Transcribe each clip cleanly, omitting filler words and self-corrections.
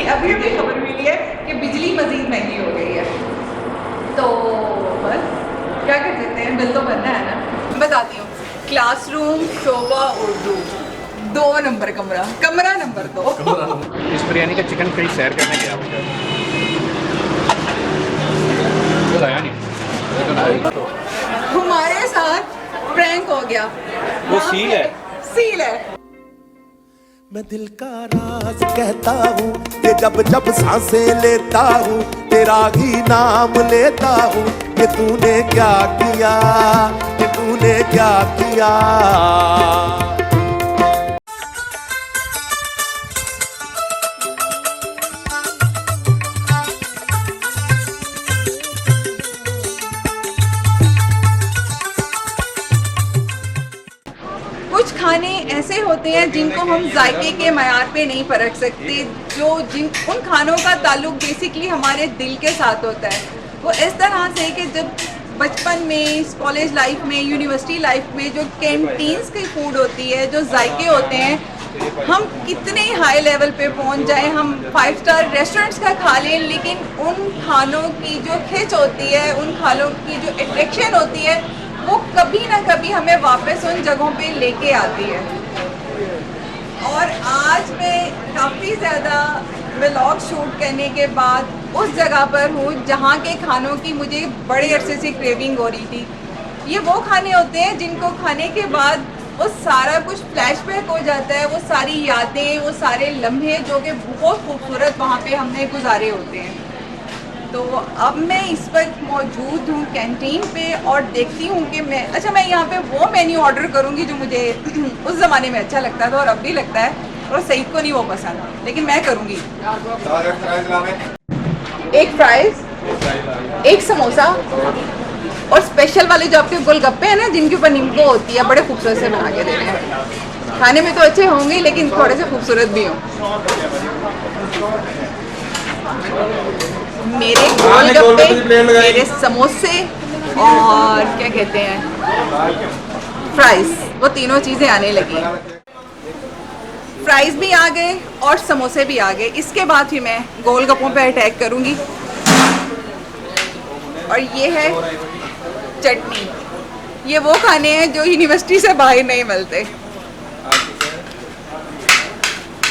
अभी भी खबर मिली है कि बिजली मजीद महंगी हो गई है। तो बस क्या कर सकते हैं, बिल तो भरना है ना। बताती हूँ, क्लासरूम शोभा उर्दू 2 नंबर कमरा, कमरा नंबर 2। इस बिरयानी का चिकन कहीं सैर करने गया मुझे आया नहीं। हमारे साथ प्रैंक हो गया। वो सील है, सील है। मैं दिल का राज कहता हूँ कि जब जब सांसें लेता हूँ तेरा ही नाम लेता हूँ कि तूने क्या किया, कि तूने क्या किया। कुछ खाने ऐसे होते हैं जिनको हम जायके के मयार पे नहीं परख सकते, उन खानों का ताल्लुक बेसिकली हमारे दिल के साथ होता है। वो इस तरह से कि जब बचपन में, कॉलेज लाइफ में, यूनिवर्सिटी लाइफ में जो कैंटीन्स की फूड होती है, जो जायके होते हैं, हम कितने हाई लेवल पे पहुंच जाएं, हम 5 स्टार रेस्टोरेंट्स का खा लें, लेकिन उन खानों की जो खिंच होती है, उन खानों की जो अट्रैक्शन होती है, वो कभी ना कभी हमें वापस उन जगहों पे लेके आती है। और आज मैं काफ़ी ज़्यादा व्लॉग शूट करने के बाद उस जगह पर हूँ जहाँ के खानों की मुझे बड़े अरसे से क्रेविंग हो रही थी। ये वो खाने होते हैं जिनको खाने के बाद वो सारा कुछ फ्लैशबैक हो जाता है, वो सारी यादें, वो सारे लम्हे जो कि बहुत खूबसूरत वहाँ पे हमने गुजारे होते हैं। तो अब मैं इस वक्त मौजूद हूँ कैंटीन पे और देखती हूँ कि मैं यहाँ पे वो मेन्यू ऑर्डर करूँगी जो मुझे उस ज़माने में अच्छा लगता था और अब भी लगता है, और सईद को नहीं वो पसंद, लेकिन मैं करूँगी। एक फ्राइज, एक समोसा, और स्पेशल वाले जो आपके गोलगप्पे हैं ना जिनके ऊपर नींबू होती है, बड़े खूबसूरत से बना के देने हैं। खाने में तो अच्छे होंगे लेकिन थोड़े से खूबसूरत भी हों। मेरे गोलगप्पे, मेरे समोसे और क्या कहते हैं फ्राइज, वो तीनों चीज़ें आने लगी। फ्राइज भी आ गए और समोसे भी आ गए। इसके बाद फिर मैं गोलगप्पों पे अटैक करूँगी। और ये है चटनी। ये वो खाने हैं जो यूनिवर्सिटी से बाहर नहीं मिलते।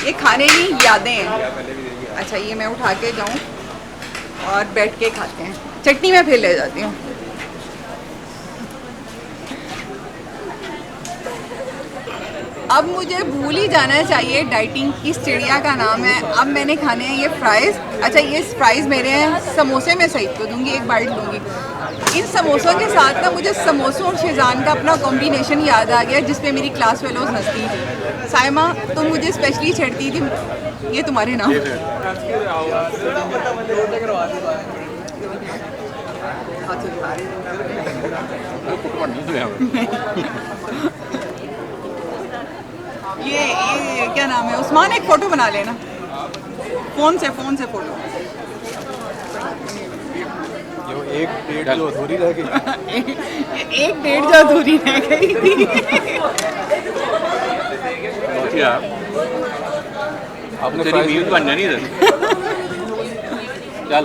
ये खाने की यादें हैं। अच्छा, ये मैं उठा के जाऊँ और बैठ के खाते हैं। चटनी मैं फिर ले जाती हूँ। अब मुझे भूल ही जाना चाहिए डाइटिंग किस चिड़िया का नाम है। अब मैंने खाने हैं ये फ्राइज़। अच्छा, ये फ्राइज़ मेरे हैं, समोसे मैं सईद को दूँगी, एक बाइट लूँगी। इन समोसों के साथ ना मुझे समोसों और शेज़ान का अपना कॉम्बिनेशन याद आ गया जिस पे मेरी क्लास फेलोज हंसती थी। साइमा तुम मुझे स्पेशली छेड़ती थी, ये तुम्हारे नाम। ये क्या नाम है उस्मान, एक फ़ोटो बना लेना फ़ोन से फ़ोटो। एक डेढ़ जो अधूरी रह गई एक डेढ़ जो अधूरी रह गई थी। आपने तेरी मील बनना नहीं था। चल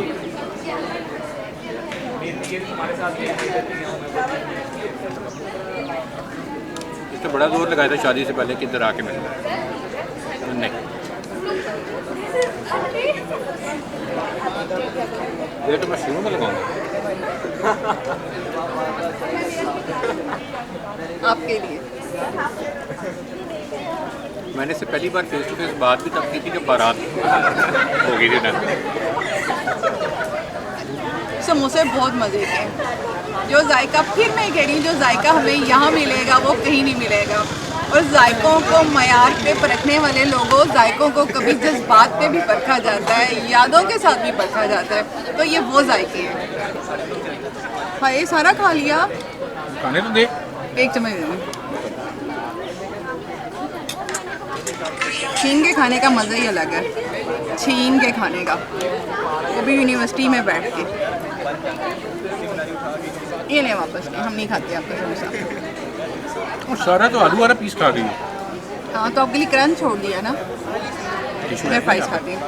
इसने बड़ा जोर लगाया था शादी से पहले कि इधर आके मिलना नहीं। ये तो मैं शुरू में लगाऊंगा आपके लिए। मैंने इससे पहली बार फेस टू फेस बात भी तब की थी जब बारात हो गई थी ना। समोसे बहुत मज़े के, जो जायका, फिर मैं कह रही हूँ, जो जायका हमें यहाँ मिलेगा वो कहीं नहीं मिलेगा। और जायकों को मयार पे परखने वाले लोगों, जायकों को कभी जज्बात पे भी परखा जाता है, यादों के साथ भी परखा जाता है। तो ये वो जायके हैं। हाँ, ये सारा खा लिया, खाने तो दे, एक चम्मच दे दो। छीन के खाने का मज़ा ही अलग है, छीन के खाने का, वो भी यूनिवर्सिटी में बैठ के। ये ले वापस नहीं, हम नहीं खाते आपका समोसा। और सारा तो आलू वाला पीस खा गई। हाँ, तो आपके लिए क्रंच छोड़ दिया ना। मैं फ्राइज खाती हूँ।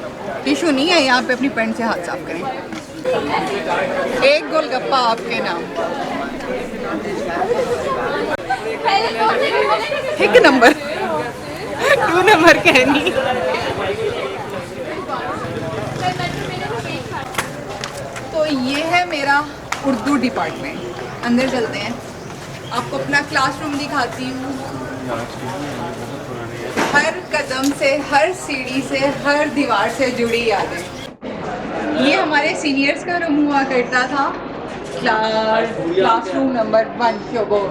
टिशू नहीं है यहाँ पे, अपनी पेंट से हाथ साफ करें। एक गोलगप्पा आपके नाम। एक नंबर 2 नंबर कहनी। तो ये है मेरा उर्दू डिपार्टमेंट। अंदर चलते हैं, आपको अपना क्लासरूम दिखाती हूँ। हर कदम से, हर सीढ़ी से, हर दीवार से जुड़ी यादें। ये हमारे सीनियर्स का रूम हुआ करता था, क्लासरूम नंबर 1 शोबोर।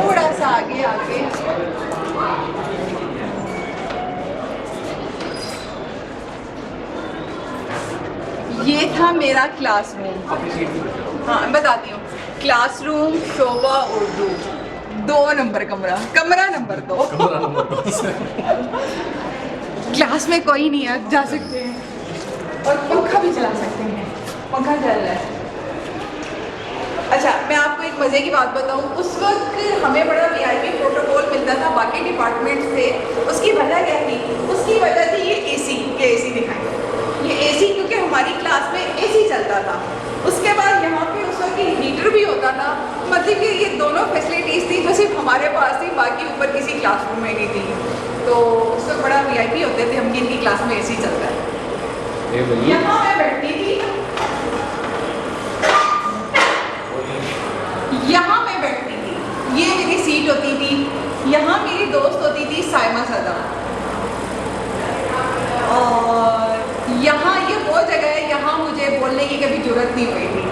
थोड़ा सा आगे आगे ये था मेरा क्लासरूम। हाँ मैं बताती हूँ, क्लासरूम शोभा उर्दू 2 नंबर कमरा, कमरा नंबर 2। क्लास में कोई नहीं है, जा सकते हैं और पंखा भी चला सकते हैं, पंखा चल रहा है। अच्छा मैं आपको एक मज़े की बात बताऊँ, उस वक्त हमें बड़ा वीआईपी प्रोटोकॉल मिलता था बाकी डिपार्टमेंट से। उसकी वजह क्या थी? उसकी वजह थी ये एसी, ये एसी दिखाएं, ये एसी, क्योंकि हमारी क्लास में एसी चलता था। उसके बाद यहाँ पे उस वक्त हीटर भी होता था। मतलब कि ये दोनों फैसिलिटीज़ थी जो सिर्फ हमारे पास थी, बाकी ऊपर किसी क्लासरूम में नहीं थी। तो उस वक्त बड़ा वीआईपी होते थे हम कि इनकी क्लास में एसी चलता है। यहाँ मैं बैठती थी, यहाँ मैं बैठती थी, ये मेरी सीट होती थी। यहाँ मेरी दोस्त होती थी साइमा सदा। और यहाँ ये वो जगह है, यहाँ मुझे बोलने की कभी जरूरत नहीं हुई थी,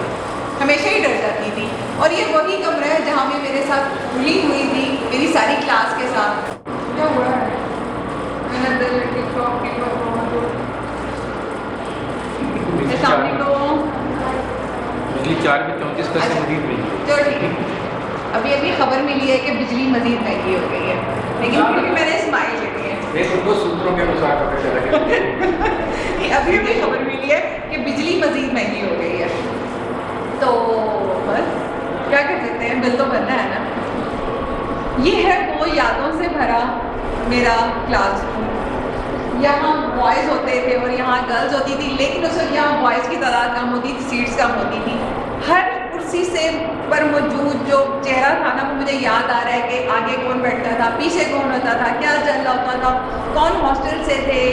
हमेशा ही डर जाती थी। और ये वही कमरा है जहाँ मैं मेरे साथ खुली हुई थी मेरी सारी क्लास के साथ। क्या हुआ है? बिजली 4 में 34 पैसे मजीद मिली। चलो ठीक है, अभी अभी खबर मिली है कि बिजली मजीद महंगी हो गई है, लेकिन फिर भी मैंने स्माइल लेनी है। उनको सूत्रों के अनुसार पता चला। अभी अभी खबर मिली है कि बिजली मजीद महंगी हो गई है, तो बस क्या कर सकते हैं, बिल तो भरना है ना। ये है वो यादों से भरा मेरा क्लासरूम। यहाँ बॉयज़ होते थे और यहाँ गर्ल्स होती थी, लेकिन उस वक्त यहाँ बॉयज़ की तादाद कम होती थी, सीट्स कम होती थी। हर कुर्सी से पर मौजूद जो चेहरा था ना, वो मुझे याद आ रहा है कि आगे कौन बैठता था, पीछे कौन होता था, क्या चल रहा होता था, कौन हॉस्टल से थे,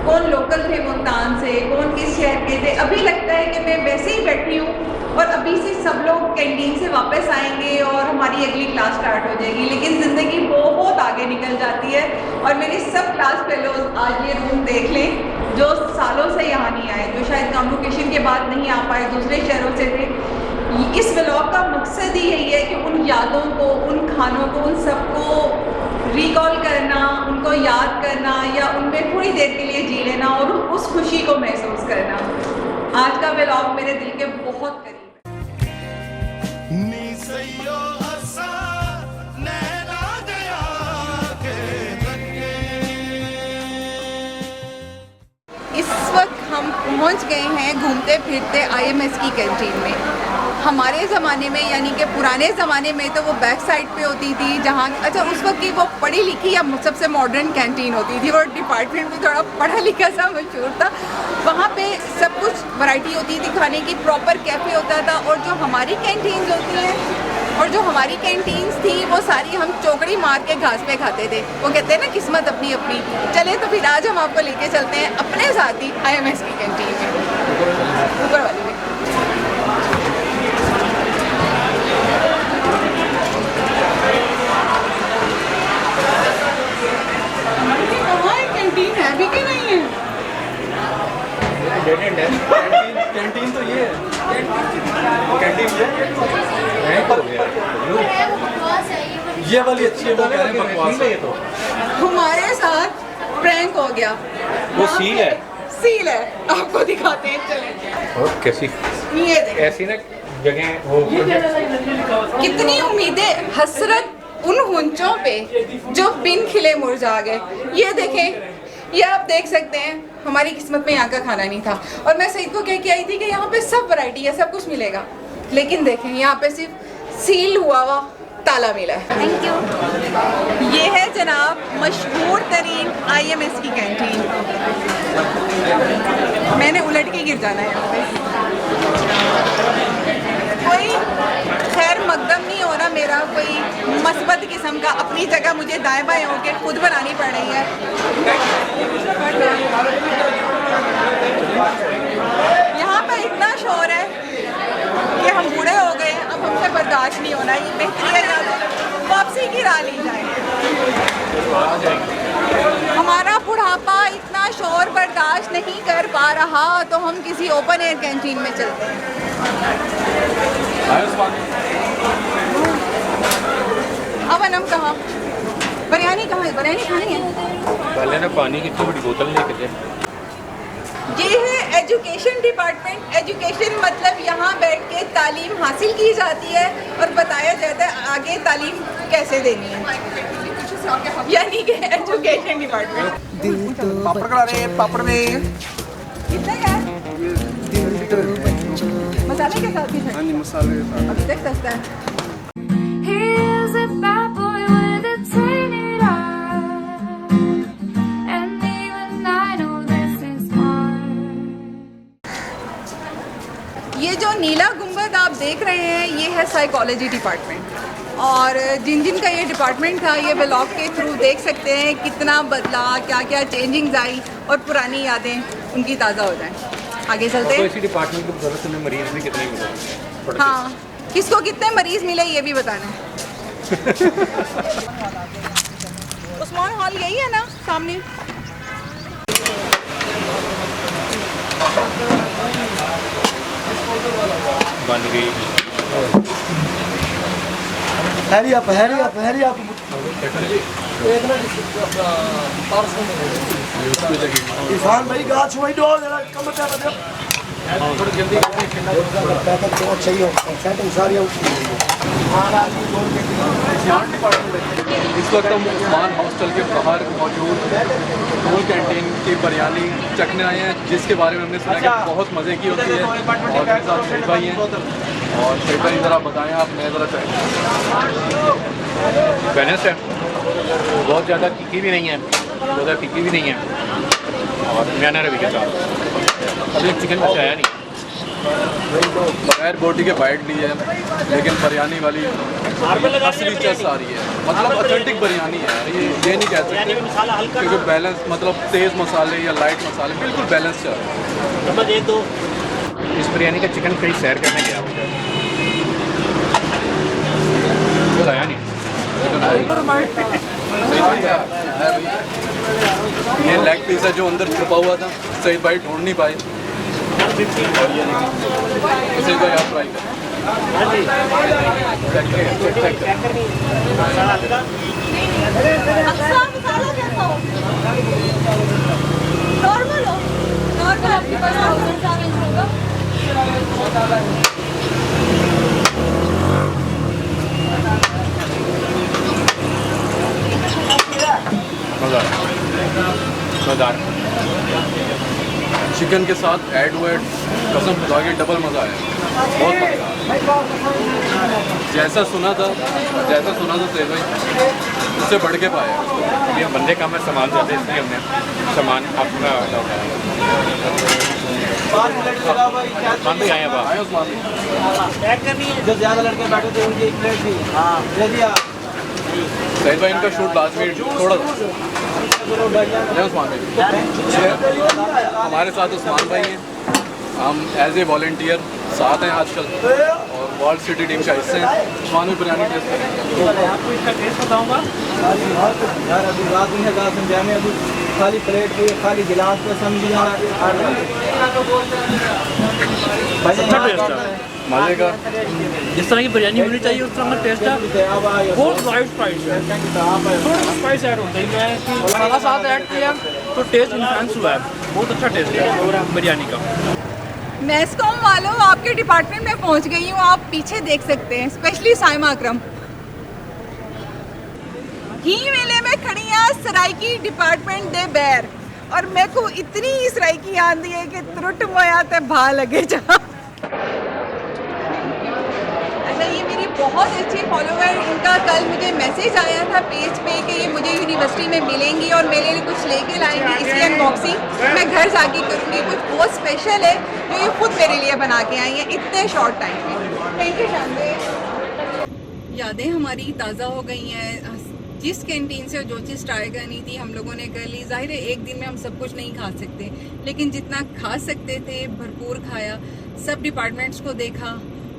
कौन लोकल थे मुल्तान से, कौन किस शहर के थे। अभी लगता है कि मैं वैसे ही बैठी हूँ और अभी से सब लोग कैंटीन से वापस आएंगे और हमारी अगली क्लास स्टार्ट हो जाएगी, लेकिन ज़िंदगी बहुत आगे निकल जाती है। और मेरी सब क्लास फेलोज आज ये रूम देख लें जो सालों से यहाँ नहीं आए, जो शायद कम्युनिकेशन के बाद नहीं आ पाए, दूसरे शहरों से थे। इस व्लॉग का मकसद ही यही है कि उन यादों को, उन खानों को, उन सबको रिकॉल करना, उनको याद करना या उनमें थोड़ी देर के लिए जी लेना और उस खुशी को महसूस करना। आज का व्लॉग मेरे दिल के बहुत करीब है। इस वक्त हम पहुंच गए हैं घूमते फिरते आईएमएस की कैंटीन में। हमारे ज़माने में, यानी कि पुराने ज़माने में तो वो बैक साइड पे होती थी, जहाँ अच्छा उस वक्त की वो पढ़ी लिखी या सबसे मॉडर्न कैंटीन होती थी और डिपार्टमेंट भी थोड़ा पढ़ा लिखा सा मशहूर था। वहाँ पे सब कुछ वैरायटी होती थी खाने की, प्रॉपर कैफ़े होता था। और जो हमारी कैंटीन्स होती हैं और जो हमारी कैंटीन्स थी वो सारी हम चौकड़ी मार के घास पे खाते थे। वो कहते हैं ना किस्मत अपनी अपनी। चले तो फिर आज हम आपको लेके चलते हैं अपने साथ ही आईएमएस की कैंटीन में, ऊपर वाली में। कैंटीन है भी कि नहीं है? कैंटीन तो ये है, कैंटीन ये वाली अच्छी है, वो कह रहे हैं बकवास है। ये तो हमारे साथ प्रैंक हो गया। वो सील है, सील है, आपको दिखाते हैं, चलें। और कैसी ये देखें, ऐसी ना जगह वो कितनी उम्मीदें, हसरत उन हुंचों पे जो बिन खिले मुरझा गए। ये देखें, ये आप देख सकते हैं हमारी किस्मत में यहाँ का खाना नहीं था। और मैं सईद को कह के आई थी कि यहाँ पे सब वैरायटी है, सब कुछ मिलेगा, लेकिन देखें यहाँ पे सिर्फ सील हुआ ताला मिला है। Thank you. ये है जनाब मशहूर तरीन IMS की कैंटीन। मैंने उलट के गिर जाना है यहाँ पे। कोई खैर मकदम नहीं हो रहा मेरा, कोई मस्बत किस्म का। अपनी जगह मुझे दाएं बाएं होके खुद बनानी पड़ रही है। यहाँ पर इतना शोर है कि हम बूढ़े हो गए, अब हमसे बर्दाश्त नहीं होना। ये बेहतरी है या तो वापसी की राह ली जाए। हमारा बुढ़ापा इतना शोर बर्दाश्त नहीं कर पा रहा तो हम किसी ओपन एयर कैंटीन में चलते हैं। अब हम कहाँ? बिरयानी कहाँ है? बिरयानी खानी है। पहले ना पानी की इतनी बड़ी बोतल लेके दे। ये है एजुकेशन डिपार्टमेंट। एजुकेशन मतलब यहाँ बैठ के तालीम हासिल की जाती है और बताया जाता है आगे तालीम कैसे देनी है, यानी कि एजुकेशन डिपार्टमेंट। पापड़ करा रहे हैं, पापड़ में कितना यार? मसाले के साथ भी है? हाँ जी, मसाले के साथ। अभी तक सस्ता है। He's a bad boy with a tainted eye, and even I know this is hard. ये जो नीला गुंबद आप देख रहे हैं ये है साइकोलॉजी डिपार्टमेंट। और जिन जिन का ये डिपार्टमेंट था ये ब्लॉग के थ्रू देख सकते हैं कितना बदला, क्या क्या चेंजिंग्स आई और पुरानी यादें उनकी ताज़ा हो जाएं। आगे चलते तो हैं। इसी डिपार्टमेंट की वजह से हमें मरीज भी कितने मिले। हाँ, किसको कितने मरीज मिले ये भी बताना है। उस्मान हॉल यही है ना सामने? बन गई। हरी आप इरफान भाई गाछ वही दो जरा कम कर दो। थोड़ी जल्दी पैकेट बहुत चाहिए सेटिंग सारी इस वक्त हम उस्मान हॉस्टल के बाहर मौजूद फूल कैंटीन की बिरयानी चखने आए हैं, जिसके बारे में हमने सुना कि बहुत मज़े की होती है। और मेरे साथ शहीद भाई हैं, और शहीद भाई ज़रा बताएं आप, मैं ज़रा चाहिए। बैलेंस है, बहुत ज़्यादा तीखी भी नहीं है, ज़्यादा तीखी भी नहीं है, और म्याना रवि के साथ। अभी चिकन कुछ आया नहीं, बगैर बोटी के बाइट ली है, लेकिन बिरयानी वाली असली चस आ रही है। मतलब ऑथेंटिक बिरयानी है ये नहीं कह सकते, क्योंकि बैलेंस मतलब तेज़ मसाले या लाइट मसाले बिल्कुल बैलेंस चल रहा है। इस बिरयानी का चिकन कहीं सैर करने गया मुझे, कुछ आया नहीं। ये लेग पीस है जो अंदर छुपा हुआ था, सही भाई ढूंढ नहीं पाए। इसे भाई आप ट्राई करें। नॉर्मल हो, नॉर्मल आपके पास होगा। मज़ा चिकन के साथ ऐड वेड कसम खुदा के डबल मज़ा आया, बहुत मज़ा आया। जैसा सुना था सही भाई, उससे बढ़ के पाया। ये बंदे कम है, सामान ज़्यादा, इसलिए हमने सामान अपना सामान भी आए हैं बाहर। आए उस्मान भाई? जो ज्यादा लड़के बैठे थे उनकी एक प्लेट थी। हाँ दे दिया। सही भाई इनका शूट लाजमी थोड़ा सा। जय उस्मान भाई। हमारे साथ उस्मान भाई हैं, हम एज ए वॉल्टियर साथ हैं आजकल और वर्ल्ड सिटी टीम का हिस्से हैं। उस्मान में बिरयानी टेस्ट करेंगे। आपको इसका टेस्ट बताऊंगा यार। अभी रात में है समझा में, अभी खाली प्लेट पे खाली गिलास पे समझी मज़े का जिस तरह की बिरयानी होनी चाहिए उस तरह का टेस्ट है। बहुत राइट स्पाइस है, थोड़ा सा स्पाइस ऐड होता है। मैं मसाला साथ ऐड किया तो टेस्ट इन्हांस हुआ है, बहुत अच्छा टेस्ट है बिरयानी का। मैस्कॉम वालों, आपके डिपार्टमेंट में पहुंच गई हूँ, आप पीछे देख सकते हैं, स्पेशली साइमा अकरम ही मेले में खड़ी हैं सराइकी डिपार्टमेंट दे बैर, और मेरे को इतनी सराइकी आंदी है कि त्रुट मोया ते भा लगे जा। अच्छा, ये मेरी बहुत अच्छे फॉलोवर। इनका कल मुझे मैसेज आया था पेज पे कि ये मुझे यूनिवर्सिटी में मिलेंगी और मेरे लिए कुछ लेके लाएंगी, इसकी अनबॉक्सिंग मैं घर जाके करूँगी। कुछ बहुत स्पेशल है जो ये खुद मेरे लिए बना के आई हैं इतने शॉर्ट टाइम में। थैंक यू शानदेर। यादें हमारी ताज़ा हो गई हैं। जिस कैंटीन से जो चीज़ ट्राई करनी थी हम लोगों ने कर ली। जाहिर है एक दिन में हम सब कुछ नहीं खा सकते, लेकिन जितना खा सकते थे भरपूर खाया, सब डिपार्टमेंट्स को देखा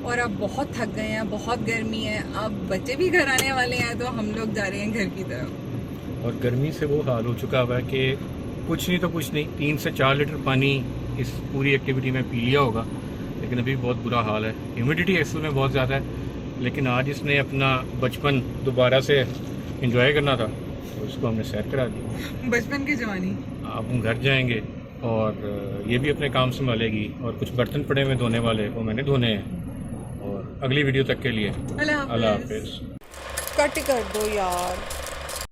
और अब बहुत थक गए हैं, बहुत गर्मी है। अब बच्चे भी घर आने वाले हैं तो हम लोग जा रहे हैं घर की तरफ। और गर्मी से वो हाल हो चुका हुआ है कि कुछ नहीं तो कुछ नहीं, 3 से 4 लीटर पानी इस पूरी एक्टिविटी में पी लिया होगा, लेकिन अभी बहुत बुरा हाल है। ह्यूमिडिटी असल में बहुत ज़्यादा है, लेकिन आज इसने अपना बचपन दोबारा से इंजॉय करना था तो इसको हमने सैर करा दी। बचपन की जवानी। अब हम घर जाएंगे और ये भी अपने काम संभालेगी और कुछ बर्तन पड़े हुए धोने वाले वो मैंने धोने हैं। और अगली वीडियो तक के लिए अल्लाह अल्लाह हाफ़िज़। हाफिज़। कट कर दो यार।